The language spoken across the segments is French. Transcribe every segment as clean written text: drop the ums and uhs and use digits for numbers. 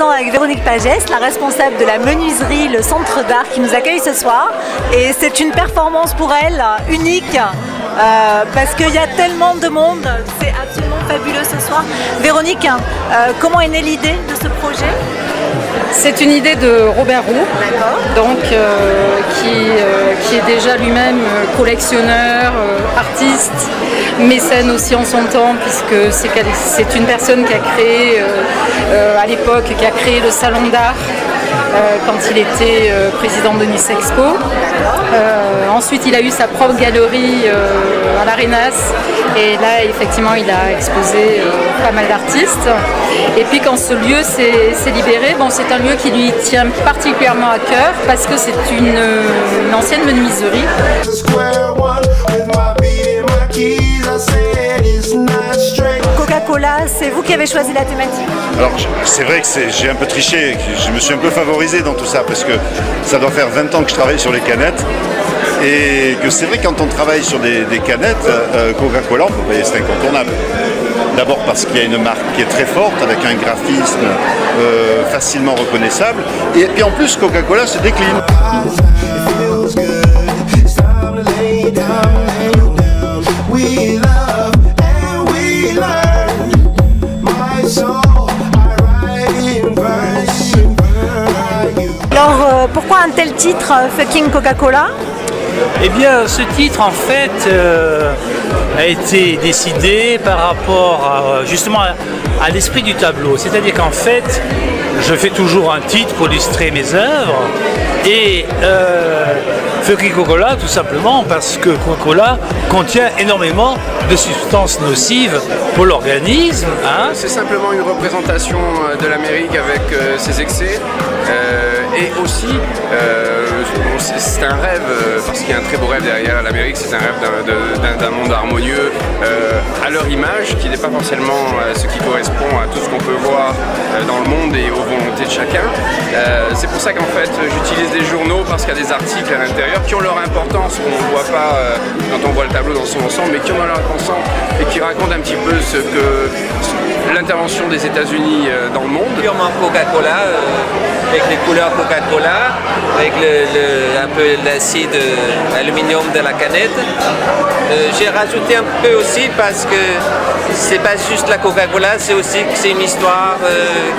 présent avec Véronique Pagès, la responsable de la menuiserie, le centre d'art qui nous accueille ce soir. Et c'est une performance pour elle unique parce qu'il y a tellement de monde. C'est absolument fabuleux ce soir. Véronique, comment est née l'idée de ce projet? C'est une idée de Robert Roux, donc, qui est déjà lui-même collectionneur, artiste, mécène aussi en son temps, puisque c'est une personne qui a créé, à l'époque, qui a créé le salon d'art quand il était président de Nice Expo. Ensuite, il a eu sa propre galerie à l'Arenas, et là, effectivement, il a exposé pas mal d'artistes. Et puis, quand ce lieu s'est libéré, bon, c'est un lieu qui lui tient particulièrement à cœur parce que c'est une ancienne menuiserie. Coca-Cola, c'est vous qui avez choisi la thématique? Alors c'est vrai que j'ai un peu triché, je me suis un peu favorisé dans tout ça parce que ça doit faire 20 ans que je travaille sur les canettes et que c'est vrai quand on travaille sur des canettes, Coca-Cola, on peut pas, c'est incontournable. D'abord parce qu'il y a une marque qui est très forte avec un graphisme facilement reconnaissable et puis en plus Coca-Cola se décline. Alors pourquoi un tel titre, Fucking Coca-Cola? Eh bien, ce titre, en fait, a été décidé par rapport justement à l'esprit du tableau. C'est-à-dire qu'en fait, je fais toujours un titre pour illustrer mes œuvres. Et Fucking Coca-Cola, tout simplement parce que Coca-Cola contient énormément de substances nocives pour l'organisme. Hein. C'est simplement une représentation de l'Amérique avec ses excès. Et aussi, c'est un rêve, parce qu'il y a un très beau rêve derrière l'Amérique, c'est un rêve d'un monde harmonieux à leur image, qui n'est pas forcément ce qui correspond à tout ce qu'on peut voir dans le monde et aux volontés de chacun. C'est pour ça qu'en fait, j'utilise des journaux, parce qu'il y a des articles à l'intérieur qui ont leur importance, qu'on ne voit pas quand on voit le tableau dans son ensemble, mais qui ont leur importance et qui racontent un petit peu ce que l'intervention des États-Unis dans le monde. Purement Coca-Cola, avec les couleurs Coca-Cola, avec un peu l'acide aluminium de la canette. J'ai rajouté un peu aussi parce que c'est pas juste la Coca-Cola, c'est aussi que c'est une histoire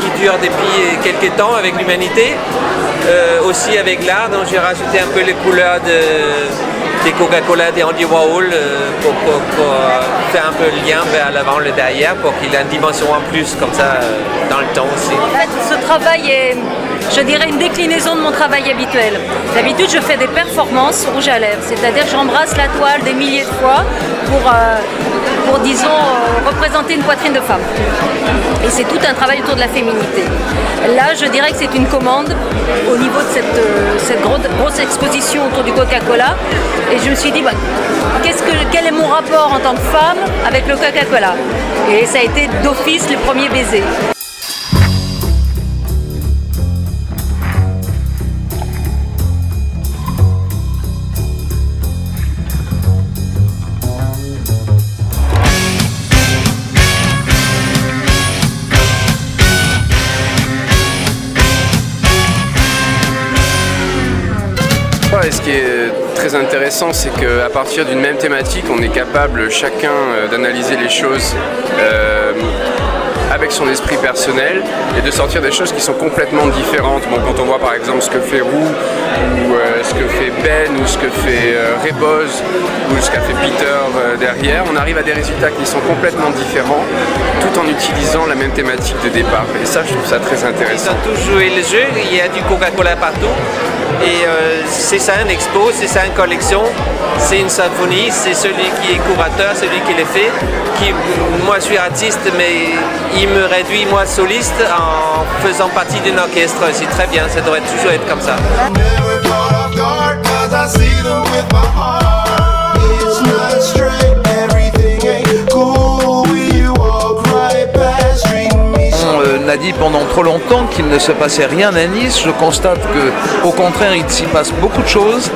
qui dure depuis quelques temps avec l'humanité, aussi avec l'art, donc j'ai rajouté un peu les couleurs des Coca-Cola, des Andy Warhol pour faire un peu le lien vers l'avant, le derrière, pour qu'il ait une dimension en plus comme ça dans le temps aussi. En fait, ce travail est, je dirais, une déclinaison de mon travail habituel. D'habitude, je fais des performances rouge à lèvres, c'est-à-dire j'embrasse la toile des milliers de fois pour disons, représenter une poitrine de femme. Et c'est tout un travail autour de la féminité. Là, je dirais que c'est une commande au niveau de cette grosse exposition autour du Coca-Cola. Et je me suis dit, bah, quel est mon rapport en tant que femme avec le Coca-Cola? Et ça a été d'office le premier baiser. Et ce qui est très intéressant, c'est qu'à partir d'une même thématique, on est capable chacun d'analyser les choses avec son esprit personnel et de sortir des choses qui sont complètement différentes. Bon, quand on voit par exemple ce que fait Roux, ou ce que fait Ben, ou ce que fait Reboz, ou ce qu'a fait Peter derrière, on arrive à des résultats qui sont complètement différents, tout en utilisant la même thématique de départ. Et ça, je trouve ça très intéressant. Ils ont tous joué le jeu, il y a du Coca-Cola partout. Et c'est ça une expo, c'est ça une collection, c'est une symphonie, c'est celui qui est curateur, celui qui les fait. Moi je suis artiste, mais il me réduit moi soliste en faisant partie d'un orchestre. C'est très bien, ça devrait toujours être comme ça. dit pendant trop longtemps qu'il ne se passait rien à Nice. Je constate qu'au contraire, il s'y passe beaucoup de choses,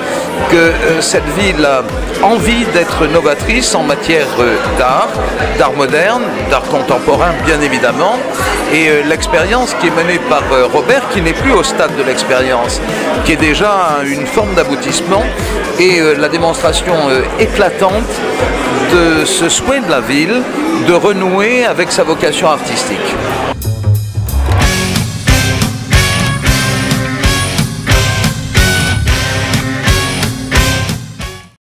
que cette ville a envie d'être novatrice en matière d'art moderne, d'art contemporain bien évidemment, et l'expérience qui est menée par Robert, qui n'est plus au stade de l'expérience, qui est déjà une forme d'aboutissement, et la démonstration éclatante de ce souhait de la ville de renouer avec sa vocation artistique.